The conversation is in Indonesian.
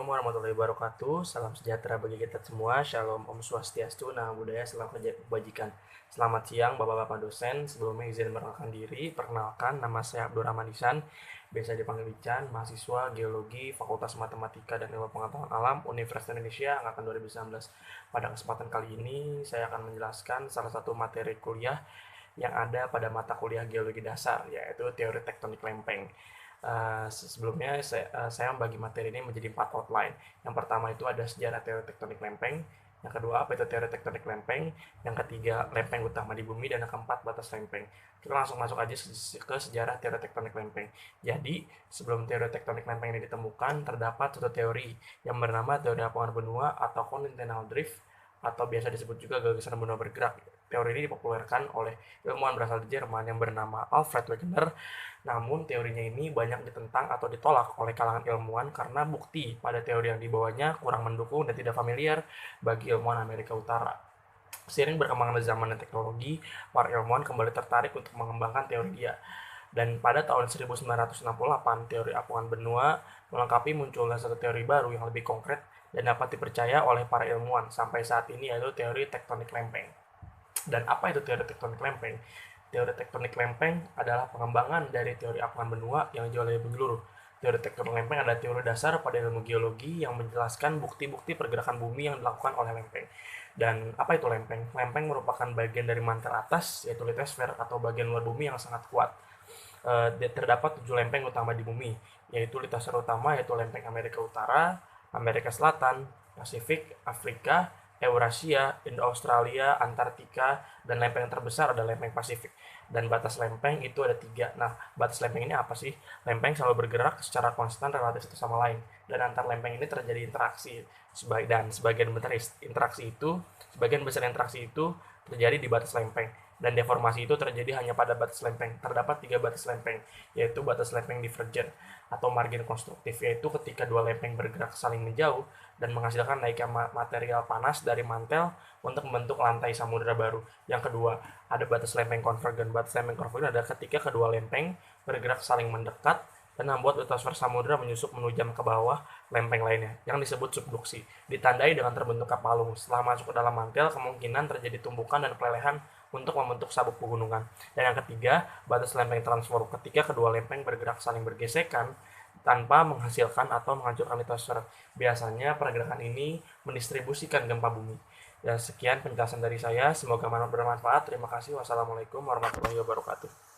warahmatullahi wabarakatuh. Salam sejahtera bagi kita semua. Shalom, Om Swastiastu, Namo Buddhaya, salam kebajikan. Selamat siang Bapak-Bapak dosen. Sebelumnya izin memperkenalkan diri. Perkenalkan, nama saya Abdul Rahman Ihsan, biasa dipanggil Ican, mahasiswa Geologi Fakultas Matematika dan Ilmu Pengetahuan Alam Universitas Indonesia angkatan 2019. Pada kesempatan kali ini saya akan menjelaskan salah satu materi kuliah yang ada pada mata kuliah Geologi Dasar, yaitu Teori Tektonik Lempeng. Sebelumnya saya membagi materi ini menjadi 4 outline. Yang pertama itu ada sejarah teori tektonik lempeng. Yang kedua, apa itu teori tektonik lempeng. Yang ketiga, lempeng utama di bumi. Dan yang keempat, batas lempeng. Kita langsung masuk aja ke sejarah teori tektonik lempeng. Jadi, sebelum teori tektonik lempeng ini ditemukan, terdapat satu teori yang bernama teori apungan benua atau continental drift, atau biasa disebut juga gagasan benua bergerak. Teori ini dipopulerkan oleh ilmuwan berasal dari Jerman yang bernama Alfred Wegener. Namun teorinya ini banyak ditentang atau ditolak oleh kalangan ilmuwan karena bukti pada teori yang dibawanya kurang mendukung dan tidak familiar bagi ilmuwan Amerika Utara. Seiring berkembangnya zaman dan teknologi, para ilmuwan kembali tertarik untuk mengembangkan teori dia. Dan pada tahun 1968, teori apungan benua melengkapi munculnya satu teori baru yang lebih konkret dan dapat dipercaya oleh para ilmuwan sampai saat ini, yaitu teori tektonik lempeng. Dan apa itu teori tektonik lempeng? Teori tektonik lempeng adalah pengembangan dari teori apungan benua yang jauh lebih menyeluruh. Teori tektonik lempeng adalah teori dasar pada ilmu geologi yang menjelaskan bukti-bukti pergerakan bumi yang dilakukan oleh lempeng. Dan apa itu lempeng? Lempeng merupakan bagian dari mantel atas, yaitu litosfer atau bagian luar bumi yang sangat kuat. Terdapat 7 lempeng utama di bumi, yaitu litosfer utama, yaitu lempeng Amerika Utara, Amerika Selatan, Pasifik, Afrika, Eurasia, Indo-Australia, Antartika, dan lempeng yang terbesar adalah lempeng Pasifik. Dan batas lempeng itu ada 3. Nah, batas lempeng ini apa sih? Lempeng selalu bergerak secara konstan relatif satu sama lain, dan antar lempeng ini terjadi interaksi. Dan sebagian besar interaksi itu terjadi di batas lempeng. Dan deformasi itu terjadi hanya pada batas lempeng. Terdapat 3 batas lempeng, yaitu batas lempeng divergen atau margin konstruktif, yaitu ketika dua lempeng bergerak saling menjauh dan menghasilkan naiknya material panas dari mantel untuk membentuk lantai samudera baru. Yang kedua, ada batas lempeng konvergen. Batas lempeng konvergen adalah ketika kedua lempeng bergerak saling mendekat dan membuat litosfer samudera menyusup menujam ke bawah lempeng lainnya, yang disebut subduksi. Ditandai dengan terbentuknya palung. Setelah masuk ke dalam mantel, kemungkinan terjadi tumbukan dan pelelehan untuk membentuk sabuk pegunungan. Dan yang ketiga, batas lempeng transform, ketika kedua lempeng bergerak saling bergesekan tanpa menghasilkan atau menghancurkan litosfer. Biasanya pergerakan ini mendistribusikan gempa bumi. Ya, sekian penjelasan dari saya. Semoga bermanfaat. Terima kasih. Wassalamualaikum warahmatullahi wabarakatuh.